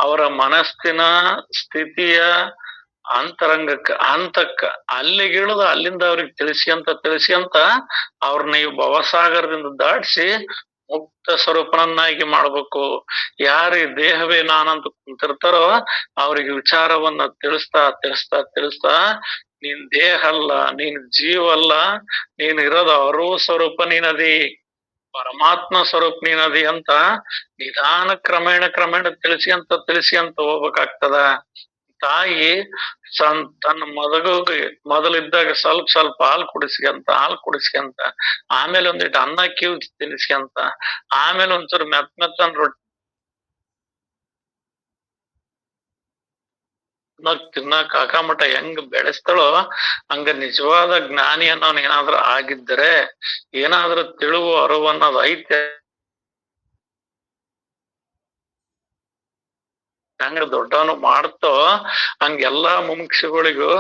ಅವರ ಮನಸ್ಸಿನ ಸ್ಥಿತಿಯ ಹಂತಕ್ಕ ಅಲ್ಲಿಗಿಳಿದು ಅಲ್ಲಿಂದ ಅವ್ರಿಗೆ ತಿಳಿಸಿ ಅಂತ ಅವ್ರನ್ನ ಈ ಭವಸಾಗರದಿಂದ ದಾಟಿಸಿ ಮುಕ್ತ ಸ್ವರೂಪನನ್ನಾಗಿ ಮಾಡ್ಬೇಕು. ಯಾರು ಈ ದೇಹವೇ ನಾನಂತ ಕುಂತಿರ್ತಾರೋ ಅವ್ರಿಗೆ ವಿಚಾರವನ್ನ ತಿಳಿಸ್ತಾ ತಿಳಿಸ್ತಾ ತಿಳಿಸ್ತಾ ನೀನ್ ದೇಹ ಅಲ್ಲ, ನೀನ್ ಜೀವ ಅಲ್ಲ, ನೀನ್ ಇರೋದು ಅರುವ ಸ್ವರೂಪ ನೀನದಿ, ಪರಮಾತ್ಮ ಸ್ವರೂಪ ನೀನದಿ ಅಂತ ನಿಧಾನ ಕ್ರಮೇಣ ಕ್ರಮೇಣ ತಿಳಿಸಿ ಅಂತ ಹೋಗ್ಬೇಕಾಗ್ತದ. ತಾಯಿ ತನ್ನ ಮಗಗೆ ಮೊದಲಿದ್ದಾಗ ಸ್ವಲ್ಪ ಸ್ವಲ್ಪ ಹಾಲು ಕುಡಿಸ್ಕೊಂತ ಆಮೇಲೆ ಒಂದಿಟ್ಟು ಅನ್ನ ಕಿವುಚಿ ತಿನ್ನಿಸ್ಕೊಂತ ಆಮೇಲೆ ಒಂಚೂರು ಮೆತ್ತನ್ ರೊಟ್ಟಿ ತಿನ್ನಕ್ ಆಕಾಮಠ ಹೆಂಗ್ ಬೆಳೆಸ್ತಾಳೋ ಹಂಗ ನಿಜವಾದ ಜ್ಞಾನಿ ಅನ್ನೋನ್ ಏನಾದ್ರೂ ಆಗಿದ್ರೆ, ಏನಾದ್ರೂ ತಿಳಿವು ಅರಿವು ಅನ್ನೋದು ಐತೆ, ಹೆಂಗ ದೊಡ್ಡವನು ಮಾಡ್ತೋ ಹಂಗೆಲ್ಲಾ ಮುಮುಕ್ಷುಗಳಿಗೂ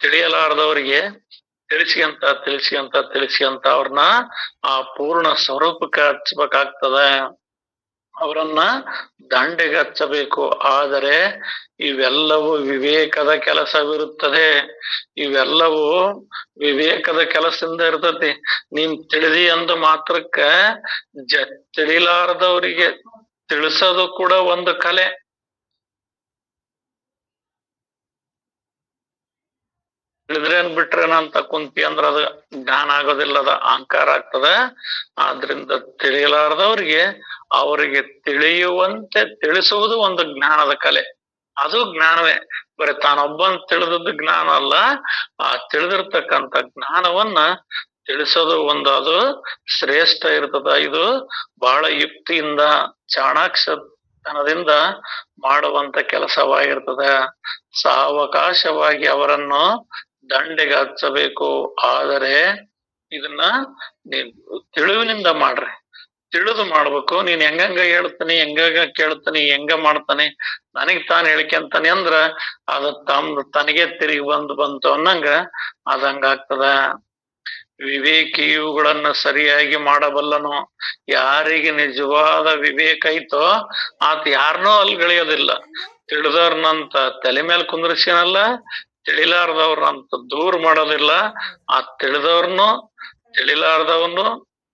ತಿಳಿಯಲಾರದವ್ರಿಗೆ ತಿಳಿಸಿ ಅಂತ ಅವ್ರನ್ನ ಆ ಪೂರ್ಣ ಸ್ವರೂಪಕ್ಕೆ ಹಚ್ಬೇಕಾಗ್ತದ. ಅವರನ್ನ ದಂಡೆಗೆ ಹಚ್ಚಬೇಕು. ಆದರೆ ಇವೆಲ್ಲವೂ ವಿವೇಕದ ಕೆಲಸವಿರುತ್ತದೆ. ಇವೆಲ್ಲವೂ ವಿವೇಕದ ಕೆಲಸದಿಂದ ಇರ್ತತಿ. ನೀನ್ ತಿಳಿದಿ ಅಂದ ಮಾತ್ರಕ್ಕ ತಿಳಿಲಾರದವರಿಗೆ ತಿಳಿಸೋದು ಕೂಡ ಒಂದು ಕಲೆ. ತಿಳಿದ್ರೇನ್ ಬಿಟ್ರೇನ ಅಂತ ಕುಂತಿ ಅಂದ್ರ ಅದು ಜ್ಞಾನ ಆಗೋದಿಲ್ಲದ ಅಹಂಕಾರ ಆಗ್ತದ. ಆದ್ರಿಂದ ತಿಳಿಯಲಾರದವ್ರಿಗೆ ಅವರಿಗೆ ತಿಳಿಯುವಂತೆ ತಿಳಿಸುವುದು ಒಂದು ಜ್ಞಾನದ ಕಲೆ. ಅದು ಜ್ಞಾನವೇ. ಬರೀ ತಾನೊಬ್ಬನ್ ತಿಳಿದದ್ದು ಜ್ಞಾನ ಅಲ್ಲ, ಆ ತಿಳಿದಿರ್ತಕ್ಕಂಥ ಜ್ಞಾನವನ್ನ ತಿಳಿಸೋದು ಒಂದು, ಅದು ಶ್ರೇಷ್ಠ ಇರ್ತದ. ಇದು ಬಹಳ ಯುಕ್ತಿಯಿಂದ ಚಾಣಾಕ್ಷತನದಿಂದ ಮಾಡುವಂತ ಕೆಲಸವಾಗಿರ್ತದ. ಸಾವಕಾಶವಾಗಿ ಅವರನ್ನು ದಂಡೆಗೆ ಹಚ್ಚಬೇಕು. ಆದರೆ ಇದನ್ನ ನೀನ್ ತಿಳಿವಿನಿಂದ ಮಾಡ್ರಿ, ತಿಳಿದು ಮಾಡ್ಬೇಕು. ನೀನ್ ಹೆಂಗಂಗ ಹೇಳ್ತಾನೆ, ಹೆಂಗ ಕೇಳ್ತಾನೆ, ಹೆಂಗ ಮಾಡ್ತಾನೆ, ನನಗ್ ತಾನು ಹೇಳ್ಕೊಂತಾನೆ ಅಂದ್ರ ಅದು ತನಗೆ ತಿರುಗಿ ಬಂತು ಅನ್ನಂಗ ಅದಂಗಾಗ್ತದ. ವಿವೇಕಿ ಇವುಗಳನ್ನ ಸರಿಯಾಗಿ ಮಾಡಬಲ್ಲನು. ಯಾರಿಗೆ ನಿಜವಾದ ವಿವೇಕ ಐತೋ ಆತ ಯಾರನ್ನೂ ಅಲ್ಗಳಿಯೋದಿಲ್ಲ. ತಿಳಿದವ್ರನಂತ ತಲೆ ಮೇಲೆ ಕುಂದ್ರಸಿನಲ್ಲ, ತಿಳಿಲಾರ್ದವ್ರನಂತ ದೂರ ಮಾಡೋದಿಲ್ಲ.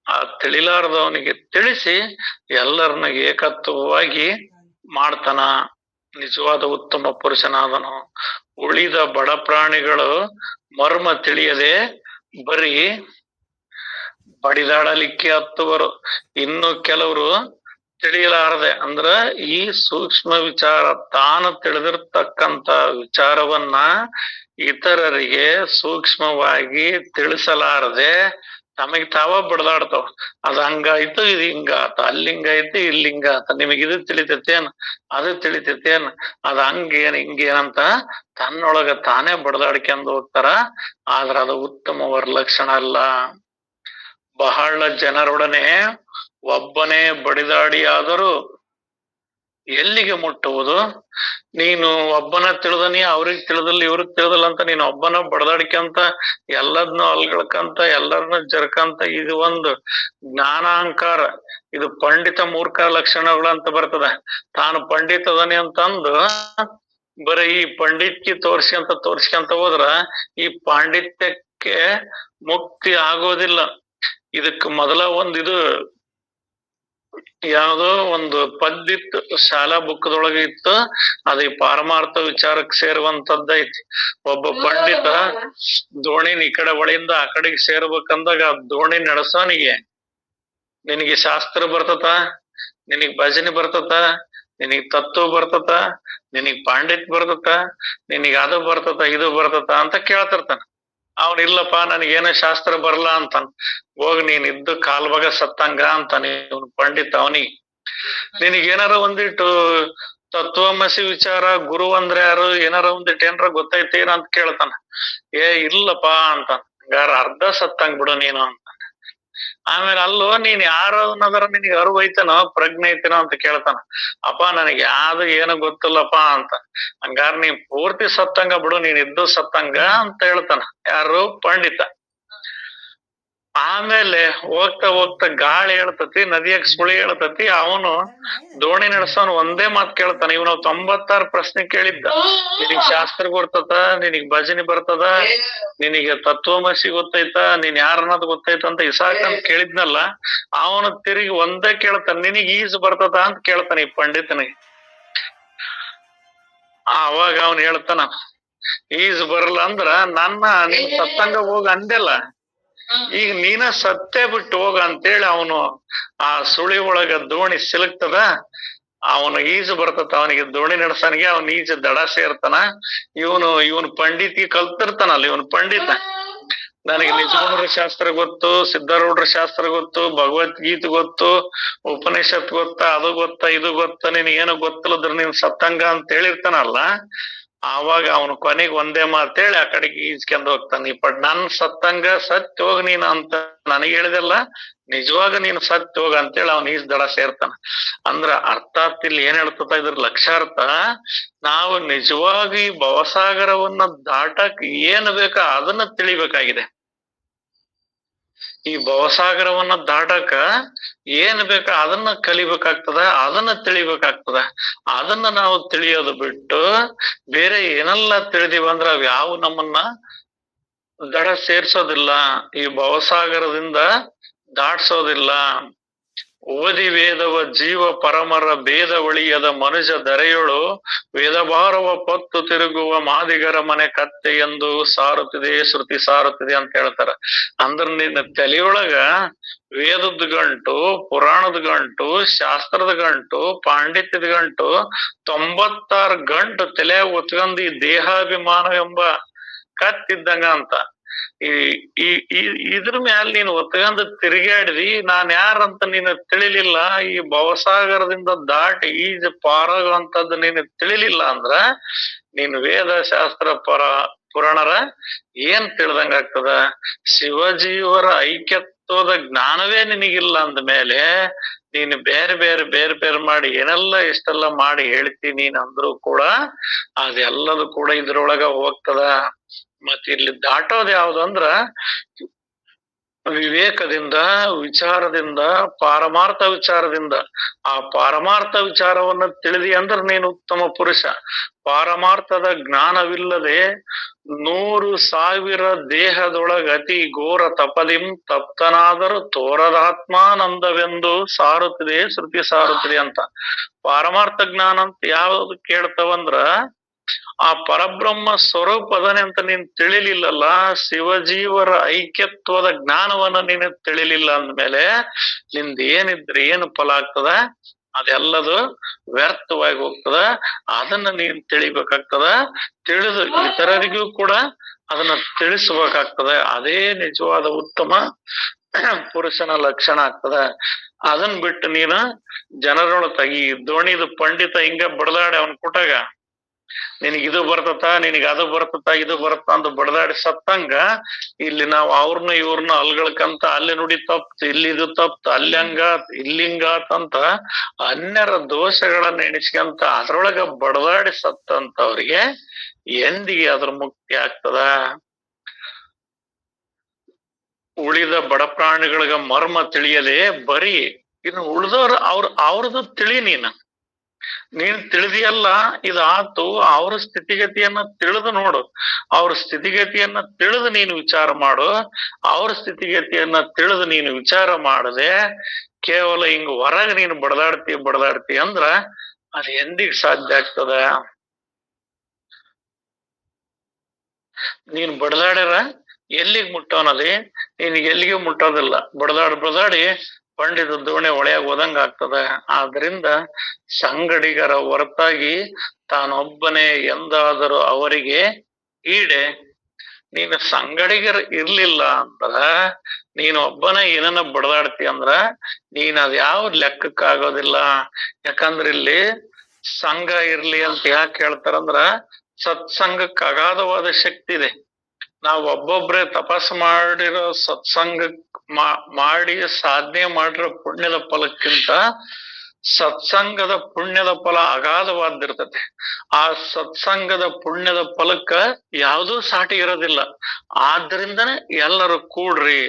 ಆ ತಿಳಿಲಾರ್ದವನಿಗೆ ತಿಳಿಸಿ ಎಲ್ಲರನ್ನ ಏಕತ್ವವಾಗಿ ಮಾಡ್ತಾನ. ನಿಜವಾದ ಉತ್ತಮ ಪುರುಷನಾದನು. ಉಳಿದ ಬಡ ಪ್ರಾಣಿಗಳು ಮರ್ಮ ತಿಳಿಯದೆ ಬರೀ ಬಡಿದಾಡಲಿಕ್ಕೆ ಹತ್ತುವರು. ಇನ್ನು ಕೆಲವರು ತಿಳಿಯಲಾರದೆ ಅಂದ್ರ ಈ ಸೂಕ್ಷ್ಮ ವಿಚಾರ, ತಾನು ತಿಳಿದಿರ್ತಕ್ಕಂತ ವಿಚಾರವನ್ನ ಇತರರಿಗೆ ಸೂಕ್ಷ್ಮವಾಗಿ ತಿಳಿಸಲಾರದೆ ತಮಗ್ ತಾವ ಬಡದಾಡ್ತಾವ. ಅದ್ ಹಂಗಾಯ್ತು, ಇದು ಹಿಂಗಾತ, ಅಲ್ಲಿಂಗಾಯ್ತು, ಇಲ್ಲಿಂಗಾತ, ನಿಮಗ್ ಇದು ತಿಳಿತೈತೇನ್, ಅದು ತಿಳಿತೈತೇನ್, ಅದ್ ಹಂಗೇನ್ ಹಿಂಗೇನಂತ ತನ್ನೊಳಗ ತಾನೇ ಬಡದಾಡ್ಕೊಂಡ್ ಹೋಗ್ತಾರ. ಆದ್ರ ಅದು ಉತ್ತಮವರ ಲಕ್ಷಣ ಅಲ್ಲ. ಬಹಳ ಜನರೊಡನೆ ಒಬ್ಬನೇ ಬಡಿದಾಡಿಯಾದರೂ ಎಲ್ಲಿಗೆ ಮುಟ್ಟುವುದು? ನೀನು ಒಬ್ಬನ ತಿಳಿದನಿ, ಅವ್ರಿಗೆ ತಿಳಿದಿಲ್ಲ, ಇವ್ರಿಗೆ ತಿಳಿದಿಲ್ಲ ಅಂತ ನೀನು ಒಬ್ಬನ ಬಡದಾಡ್ಕಂತ ಎಲ್ಲದನ್ನು ಅಲ್ಗಳ್ಕಂತ ಎಲ್ಲರನ್ನ ಜರ್ಕಂತ, ಇದು ಒಂದು ಜ್ಞಾನಾಹಂಕಾರ. ಇದು ಪಂಡಿತ ಮೂರ್ಖ ಲಕ್ಷಣಗಳು ಅಂತ ಬರ್ತದ. ತಾನು ಪಂಡಿತದನಿ ಅಂತಂದು ಬರೀ ಈ ಪಂಡಿತ್ಕಿ ತೋರ್ಸ್ಕೊಂತ ಹೋದ್ರ ಈ ಪಾಂಡಿತ್ಯಕ್ಕೆ ಮುಕ್ತಿ ಆಗೋದಿಲ್ಲ. ಇದಕ್ ಮೊದಲ ಇದು ಯಾವ್ದೋ ಒಂದು ಪದ್ದಿತ್ತು, ಶಾಲಾ ಬುಕ್ದೊಳಗ ಇತ್ತು. ಅದು ಈ ಪಾರಮಾರ್ಥ ವಿಚಾರಕ್ಕೆ ಸೇರುವಂತದ್ದೈತಿ. ಒಬ್ಬ ಪಂಡಿತ ದೋಣಿನ ಈ ಕಡೆ ಹೊಳೆಯಿಂದ ಆ ಕಡೆಗೆ ಸೇರ್ಬೇಕಂದಾಗ ಆ ದೋಣಿ ನಡೆಸೋನಿಗೆ, ನಿನಗೆ ಶಾಸ್ತ್ರ ಬರ್ತತ, ನಿನಗ್ ಭಜನೆ ಬರ್ತತ, ನಿನಗ್ ತತ್ವ ಬರ್ತತ, ನಿನಗ್ ಪಾಂಡಿತ್ ಬರ್ತತ, ನಿನಗ್ ಅದು ಬರ್ತತ, ಇದು ಬರ್ತತ ಅಂತ ಕೇಳ್ತಿರ್ತಾನ. ಅವನ್ ಇಲ್ಲಪ್ಪ ನನಗೇನ ಶಾಸ್ತ್ರ ಬರಲ್ಲ ಅಂತಾನ. ಹೋಗ್ ನೀನ್ ಇದ್ದು ಕಾಲ್ಭಾಗ ಸತ್ತಂಗ ಅಂತಾನೆ ಇವನ್ ಪಂಡಿತ. ಅವನಿಗೆ ನಿನಗೇನಾರ ಒಂದಿಟ್ಟು ತತ್ವಮಸಿ ವಿಚಾರ, ಗುರು ಅಂದ್ರೆ ಯಾರು, ಏನಾರ ಒಂದಿಟ್ಟು ಏನಾರ ಗೊತ್ತೈತೇನ ಅಂತ ಕೇಳ್ತಾನ. ಇಲ್ಲಪ್ಪಾ ಅಂತಾನ. ಹಂಗಾರ ಅರ್ಧ ಸತ್ತಂಗ್ ಬಿಡು ನೀನು ಅಂತ. ಆಮೇಲೆ ಅಲ್ಲೋ ನೀನ್ ಯಾರ ಅನ್ನೋದರ ನಿನಗೆ ಅರಿವು ಐತನೋ, ಪ್ರಜ್ಞೆ ಐತನೋ ಅಂತ ಕೇಳ್ತಾನ. ಅಪ್ಪ ನನಗೆ ಯಾವ್ದು ಏನು ಗೊತ್ತಿಲ್ಲಪ್ಪ ಅಂತ. ಹಂಗಾರ ನೀನ್ ಪೂರ್ತಿ ಸತ್ತಂಗ ಬಿಡು, ನೀನ್ ಇದ್ದು ಸತ್ತಂಗ ಅಂತ ಹೇಳ್ತಾನ ಯಾರು? ಪಂಡಿತ. ಆಮೇಲೆ ಹೋಗ್ತಾ ಹೋಗ್ತಾ ಗಾಳಿ ಹೇಳ್ತತಿ, ನದಿಯಾಗ ಸುಳಿ ಹೇಳ್ತತಿ. ಅವನು ದೋಣಿ ನಡೆಸೋನು ಒಂದೇ ಮಾತು ಕೇಳ್ತಾನ. ಇವನು 96 ಪ್ರಶ್ನೆ ಕೇಳಿದ್ದ. ನಿನಗ್ ಶಾಸ್ತ್ರ ಗೊತ್ತದ, ನಿನಗ್ ಭಜನೆ ಬರ್ತದ, ನಿನಗೆ ತತ್ವಮಸಿ ಗೊತ್ತೈತ, ನೀನ್ ಯಾರ ಅನ್ನೋದು ಗೊತ್ತೈತ ಅಂತ ಇಸಾಕಂತ ಕೇಳಿದ್ನಲ್ಲ. ಅವನು ತಿರುಗಿ ಒಂದೇ ಕೇಳ್ತಾನ, ನಿನಗ್ ಈಜು ಬರ್ತದ ಅಂತ ಕೇಳ್ತಾನ ಈ ಪಂಡಿತನಿಗೆ. ಅವಾಗ ಅವನ್ ಹೇಳ್ತಾನ, ಈಜು ಬರಲ್ಲ ಅಂದ್ರ ನನ್ನ ನಿನ್ ಸತ್ತಂಗ ಹೋಗ ಅಂದೆಲ್ಲ, ಈಗ ನೀನ ಸತ್ತೇ ಬಿಟ್ಟು ಹೋಗ ಅಂತೇಳಿ ಅವನು ಆ ಸುಳಿ ಒಳಗ ದೋಣಿ ಸಿಲುಕ್ತದ. ಅವನು ಈಜು ಬರ್ತದ, ಅವನಿಗೆ ದೋಣಿ ನಡ್ಸನಿಗೆ ಅವನ್ ಈಜು ದಡ ಸೇರ್ತಾನ. ಇವನು ಪಂಡಿತಿ ಕಲ್ತಿರ್ತಾನಲ್ಲ, ಇವನು ಪಂಡಿತ. ನನಗೆ ನಿಜಗುಣರ ಶಾಸ್ತ್ರ ಗೊತ್ತು, ಸಿದ್ಧಾರೂಢರ ಶಾಸ್ತ್ರ ಗೊತ್ತು, ಭಗವದ್ಗೀತೆ ಗೊತ್ತು, ಉಪನಿಷತ್ ಗೊತ್ತ, ಅದು ಗೊತ್ತ, ಇದು ಗೊತ್ತ, ನಿನಗೇನು ಗೊತ್ತಿಲ್ಲದ್ರ ನೀನ್ ಸತ್ತಂಗ ಅಂತ ಹೇಳಿರ್ತಾನಲ್ಲ. ಆವಾಗ ಅವನು ಕೊನೆಗೆ ಒಂದೇ ಮಾತೇಳಿ ಆ ಕಡೆಗೆ ಈಜ್ಕೊಂಡ್ ಹೋಗ್ತಾನೆ. ನನ್ ಸತ್ತಂಗ ಸತ್ ಹೋಗ ನೀನು ಅಂತ ನನಗೆ ಹೇಳಿದೆಲ್ಲ, ನಿಜವಾಗ ನೀನು ಸತ್ ಹೋಗ ಅಂತೇಳಿ ಅವ್ನ ಈಜ್ ದಡ ಸೇರ್ತಾನ. ಅಂದ್ರ ಅರ್ಥಾತ್ ಇಲ್ಲಿ ಏನ್ ಹೇಳ್ತದ ಇದ್ರ ಲಕ್ಷಾರ್ಥ, ನಾವು ನಿಜವಾಗಿ ಭವಸಾಗರವನ್ನ ದಾಟಕ್ ಏನ್ ಬೇಕ ಅದನ್ನ ತಿಳಿಬೇಕಾಗಿದೆ. ಈ ಭವಸಾಗರವನ್ನ ದಾಟಕ ಏನ್ ಬೇಕ ಅದನ್ನ ಕಲಿಬೇಕಾಗ್ತದ, ಅದನ್ನ ತಿಳಿಬೇಕಾಗ್ತದ. ಅದನ್ನ ನಾವು ತಿಳಿಯೋದು ಬಿಟ್ಟು ಬೇರೆ ಏನೆಲ್ಲ ತಿಳಿದಿವಂದ್ರ ಅವ್ ಯಾವ ನಮ್ಮನ್ನ ದಡ ಸೇರ್ಸೋದಿಲ್ಲ, ಈ ಭವಸಾಗರದಿಂದ ದಾಟ್ಸೋದಿಲ್ಲ. ಓದಿ ವೇದವ ಜೀವ ಪರಮರ ಭೇದ ಒಳಿಯದ ಮನುಜ ಧರೆಯೊಳು ವೇದಭಾರವ ಪೊತ್ತು ತಿರುಗುವ ಮಾದಿಗರ ಮನೆ ಕತ್ತೆ ಎಂದು ಸಾರುತ್ತಿದೆ ಶ್ರುತಿ ಸಾರುತ್ತಿದೆ ಅಂತ ಹೇಳ್ತಾರ. ಅಂದ್ರ ನಿನ್ನ ತಲೆಯೊಳಗ ವೇದದ ಗಂಟು, ಪುರಾಣದ ಗಂಟು, ಶಾಸ್ತ್ರದ ಗಂಟು, ಪಾಂಡಿತ್ಯದ ಗಂಟು 96 ಗಂಟು ತಲೆ ಒತ್ಕೊಂಡ್ ಈ ದೇಹಾಭಿಮಾನ ಎಂಬ ಕತ್ತಿದ್ದಂಗ ಅಂತ. ಇದ್ರ ಮ್ಯಾಲ ನೀನು ಒತ್ಕೊಂಡ್ ತಿರುಗಾಡಿದಿ, ನಾನ್ ಯಾರಂತ ನೀನು ತಿಳಿಲಿಲ್ಲ, ಈ ಭವಸಾಗರದಿಂದ ದಾಟಿ ಈಜ ಪಾರಾಗುವಂತದ್ದು ನೀನು ತಿಳಿಲಿಲ್ಲ ಅಂದ್ರ ನೀನು ವೇದ ಶಾಸ್ತ್ರ ಪುರಾಣರ ಏನ್ ತಿಳ್ದಂಗ ಆಗ್ತದ? ಶಿವಜೀವರ ಐಕ್ಯತ್ವದ ಜ್ಞಾನವೇ ನಿನಗಿಲ್ಲ ಅಂದ ಮೇಲೆ ನೀನು ಬೇರೆ ಬೇರೆ ಬೇರೆ ಬೇರೆ ಮಾಡಿ ಏನೆಲ್ಲ ಇಷ್ಟೆಲ್ಲ ಮಾಡಿ ಹೇಳ್ತೀನಿ ನೀನ್ ಅಂದ್ರು ಕೂಡ ಅದೆಲ್ಲದು ಕೂಡ ಇದ್ರೊಳಗ ಹೋಗ್ತದ. ಮತ್ ಇಲ್ಲಿ ದಾಟೋದ್ ಯಾವ್ದು ಅಂದ್ರ ವಿವೇಕದಿಂದ, ವಿಚಾರದಿಂದ, ಪಾರಮಾರ್ಥ ವಿಚಾರದಿಂದ. ಆ ಪಾರಮಾರ್ಥ ವಿಚಾರವನ್ನ ತಿಳಿದಿ ಅಂದ್ರ ನೀನು ಉತ್ತಮ ಪುರುಷ. ಪಾರಮಾರ್ಥದ ಜ್ಞಾನವಿಲ್ಲದೆ 100,000 ದೇಹದೊಳಗ ಅತಿ ಘೋರ ತಪದಿಂ ತಪ್ತನಾದರೂ ತೋರದಾತ್ಮಾನಂದವೆಂದು ಸಾರುತ್ತಿದೆ ಶ್ರುತಿ ಸಾರುತ್ತಿದೆ ಅಂತ. ಪಾರಮಾರ್ಥ ಜ್ಞಾನ ಅಂತ ಯಾವ್ದು ಕೇಳ್ತಾವಂದ್ರ ಆ ಪರಬ್ರಹ್ಮ ಸ್ವರೂಪದನೆ ಅಂತ ನೀನ್ ತಿಳಿಲಿಲ್ಲಲ್ಲ, ಶಿವಜೀವರ ಐಕ್ಯತ್ವದ ಜ್ಞಾನವನ್ನ ನೀನು ತಿಳಿಲಿಲ್ಲ ಅಂದ್ಮೇಲೆ ನಿಂದ ಏನಿದ್ರೆ ಏನು ಫಲ ಆಗ್ತದ? ಅದೆಲ್ಲದು ವ್ಯರ್ಥವಾಗಿ ಹೋಗ್ತದ. ಅದನ್ನ ನೀನ್ ತಿಳಿಬೇಕಾಗ್ತದ. ತಿಳಿದು ಇತರರಿಗೂ ಕೂಡ ಅದನ್ನ ತಿಳಿಸ್ಬೇಕಾಗ್ತದೆ. ಅದೇ ನಿಜವಾದ ಉತ್ತಮ ಪುರುಷನ ಲಕ್ಷಣ ಆಗ್ತದ. ಅದನ್ ಬಿಟ್ಟು ನೀನು ಜನರೊಳ ತಗಿ ದೋಣಿದು ಪಂಡಿತ ಹಿಂಗ ಬಡದಾಡಿ ಅವನ್ ಕೊಟ್ಟಾಗ ನಿನಗ್ ಇದು ಬರ್ತತ, ನಿನಗ್ ಅದು ಬರ್ತತ, ಇದು ಬರುತ್ತ ಅಂತ ಬಡದಾಡಿ ಸತ್ತಂಗ ಇಲ್ಲಿ ನಾವು ಅವ್ರನ್ನ ಇವ್ರನ್ನ ಅಲ್ಗಳ್ಕಂತ ಅಲ್ಲಿ ನುಡಿ ತಪ್ತು, ಇಲ್ಲಿ ಇದು ತಪ್ತು, ಅಲ್ಲಿ ಹಂಗಾತ್, ಇಲ್ಲಿ ಹಿಂಗಾತ್ ಅನ್ಯರ ದೋಷಗಳನ್ನ ಎಣಿಸ್ಕಂತ ಅದ್ರೊಳಗ ಬಡದಾಡಿ ಸತ್ತಂತವ್ರಿಗೆ ಎಂದಿಗೆ ಅದ್ರ ಮುಕ್ತಿ ಆಗ್ತದ? ಉಳಿದ ಬಡ ಪ್ರಾಣಿಗಳಿಗೆ ಮರ್ಮ ತಿಳಿಯದೆ ಬರೀ ಇನ್ನು ಉಳ್ದವ್ರ ಅವ್ರದ್ದು ತಿಳಿ ನೀನ್ ತಿಳಿದಿಯಲ್ಲ, ಇದಾತು. ಅವ್ರ ಸ್ಥಿತಿಗತಿಯನ್ನ ತಿಳಿದು ನೋಡು. ಅವ್ರ ಸ್ಥಿತಿಗತಿಯನ್ನ ತಿಳಿದು ನೀನು ವಿಚಾರ ಮಾಡು. ಅವ್ರ ಸ್ಥಿತಿಗತಿಯನ್ನ ತಿಳಿದು ನೀನು ವಿಚಾರ ಮಾಡದೆ ಕೇವಲ ಹಿಂಗ ಹೊರಗ ನೀನು ಬಡದಾಡ್ತಿ ಅಂದ್ರ ಅದ್ ಎಂದಿಗ್ ಸಾಧ್ಯ ಆಗ್ತದ? ನೀನ್ ಬಡದಾಡ್ಯಾರ ಎಲ್ಲಿಗ್ ಮುಟ್ಟವನದಿ? ನಿನಗೆ ಎಲ್ಲಿಗೆ ಮುಟ್ಟೋದಿಲ್ಲ. ಬಡದಾಡಿ ಪಂಡಿತ ದೋಣಿ ಒಳೆಯಾಗ ಹೋದಂಗ ಆಗ್ತದ. ಆದ್ರಿಂದ ಸಂಗಡಿಗರ ಹೊರತಾಗಿ ತಾನೊಬ್ಬನೇ ಎಂದಾದರೂ ಅವರಿಗೆ ಈಡೆ. ನೀನು ಸಂಗಡಿಗರ ಇರ್ಲಿಲ್ಲ ಅಂದ್ರ ನೀನು ಒಬ್ಬನೇ ಏನನ್ನ ಬಡದಾಡ್ತಿ ಅಂದ್ರ ನೀನ್ ಅದ್ ಯಾವ ಲೆಕ್ಕಕ್ಕಾಗೋದಿಲ್ಲ. ಯಾಕಂದ್ರ ಇಲ್ಲಿ ಸಂಘ ಇರ್ಲಿ ಅಂತ ಯಾಕೆ ಹೇಳ್ತಾರಂದ್ರ ಸತ್ಸಂಗಕ್ಕೆ ಅಗಾಧವಾದ ಶಕ್ತಿ ಇದೆ. ನಾವ್ ಒಬ್ಬೊಬ್ರೆ ತಪಸ್ಸು ಮಾಡಿರೋ ಸತ್ಸಂಗ ಮಾಡಿ ಸಾಧನೆ ಮಾಡಿರೋ ಪುಣ್ಯದ ಫಲಕ್ಕಿಂತ ಸತ್ಸಂಗದ ಪುಣ್ಯದ ಫಲ ಅಗಾಧವಾದಿರ್ತತೆ. ಆ ಸತ್ಸಂಗದ ಪುಣ್ಯದ ಫಲಕ್ಕ ಯಾವುದೂ ಸಾಟಿ ಇರೋದಿಲ್ಲ. ಆದ್ರಿಂದನೇ ಎಲ್ಲರೂ ಕೂಡ್ರಿ,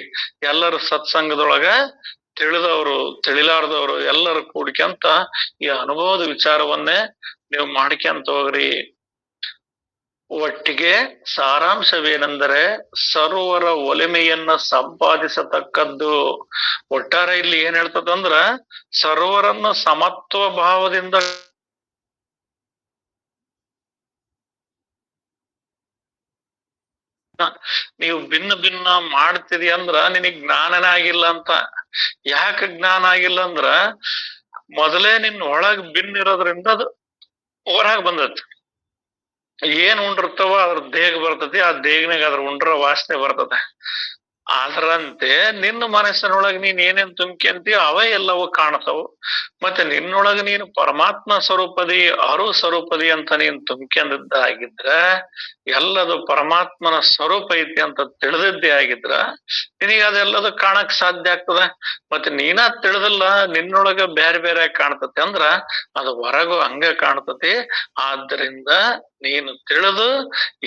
ಎಲ್ಲರೂ ಸತ್ಸಂಗದೊಳಗ ತಿಳಿದವರು ತಿಳಿಲಾರ್ದವರು ಎಲ್ಲರೂ ಕೂಡ್ಕ್ಯಂತ ಈ ಅನುಭವದ ವಿಚಾರವನ್ನೇ ನೀವು ಮಾಡ್ಕ್ಯಂತ ಹೋಗ್ರಿ. ಒಟ್ಟಿಗೆ ಸಾರಾಂಶವೇನೆಂದರೆ ಸರ್ವರ ಒಲಿಮೆಯನ್ನ ಸಂಪಾದಿಸತಕ್ಕದ್ದು. ಒಟ್ಟಾರೆ ಇಲ್ಲಿ ಏನ್ ಹೇಳ್ತದಂದ್ರ ಸರ್ವರನ್ನ ಸಮತ್ವ ಭಾವದಿಂದ ನೀವು ಭಿನ್ನ ಭಿನ್ನ ಮಾಡ್ತಿದಿ ಅಂದ್ರ ನಿನಗ್ ಜ್ಞಾನನೇ ಆಗಿಲ್ಲ ಅಂತ. ಯಾಕ ಜ್ಞಾನ ಆಗಿಲ್ಲ ಅಂದ್ರ ಮೊದಲೇ ನಿನ್ ಒಳಗ್ ಭಿನ್ನ ಇರೋದ್ರಿಂದ ಅದು ಹೊರಗ್ ಬಂದೈತಿ. ಏನ್ ಉಂಡಿರ್ತಾವ ಅದ್ರ ದೇಹ ಬರ್ತತಿ, ಆ ದೇಹನಾಗ ಅದ್ರ ಉಂಡ್ರ ವಾಸನೆ ಬರ್ತದೆ. ಅದರಂತೆ ನಿನ್ನ ಮನಸ್ಸಿನೊಳಗ ನೀನ್ ಏನೇನ್ ತುಂಬ್ಕೊಂತೀಯ ಅವೇ ಎಲ್ಲವೂ ಕಾಣ್ತಾವು. ಮತ್ತೆ ನಿನ್ನೊಳಗ ನೀನು ಪರಮಾತ್ಮ ಸ್ವರೂಪದಿ ಅರು ಸ್ವರೂಪದಿ ಅಂತ ನೀನ್ ತುಂಬ್ಕೊಂಡಿದ್ದ ಆಗಿದ್ರ, ಎಲ್ಲದು ಪರಮಾತ್ಮನ ಸ್ವರೂಪ ಐತಿ ಅಂತ ತಿಳಿದಿದ್ದೇ ಆಗಿದ್ರ ನಿನಗ ಅದೆಲ್ಲದು ಕಾಣಕ್ ಸಾಧ್ಯ ಆಗ್ತದ. ಮತ್ತೆ ನೀನ ತಿಳಿದಿಲ್ಲ, ನಿನ್ನೊಳಗ ಬೇರೆ ಬೇರೆ ಕಾಣ್ತತಿ ಅಂದ್ರ ಅದು ಹೊರಗು ಹಂಗ ಕಾಣ್ತತಿ. ಆದ್ದರಿಂದ ನೀನು ತಿಳಿದು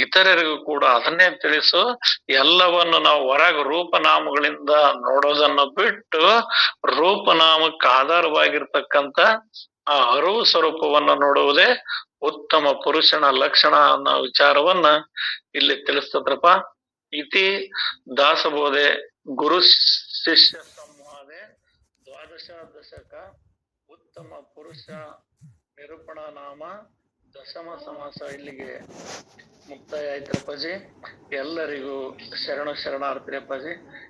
ಇತರರಿಗೂ ಕೂಡ ಅದನ್ನೇ ತಿಳಿಸು. ಎಲ್ಲವನ್ನು ನಾವು ಹೊರಗ ರೂಪನಾಮಗಳಿಂದ ನೋಡೋದನ್ನ ಬಿಟ್ಟು ರೂಪನಾಮಕ್ಕೆ ಆಧಾರವಾಗಿರ್ತಕ್ಕಂಥ ಆ ಅರಿವು ಸ್ವರೂಪವನ್ನ ನೋಡುವುದೇ ಉತ್ತಮ ಪುರುಷನ ಲಕ್ಷಣ ಅನ್ನೋ ವಿಚಾರವನ್ನ ಇಲ್ಲಿ ತಿಳಿಸ್ತದ್ರಪ್ಪ. ಇತಿ ದಾಸಬೋಧೆ ಗುರು ಶಿಷ್ಯ ಸಂವಾದೆ ದ್ವಾದಶ ದಶಕ ಉತ್ತಮ ಪುರುಷ ನಿರೂಪಣಾ ನಾಮ ದಶಮ ಸಮಾಸ ಇಲ್ಲಿಗೆ ಮುಕ್ತಾಯ ಆಯ್ತಪ್ಪಾಜಿ. ಎಲ್ಲರಿಗೂ ಶರಣಾರ್ಥಿ ಅಪ್ಪಾಜಿ.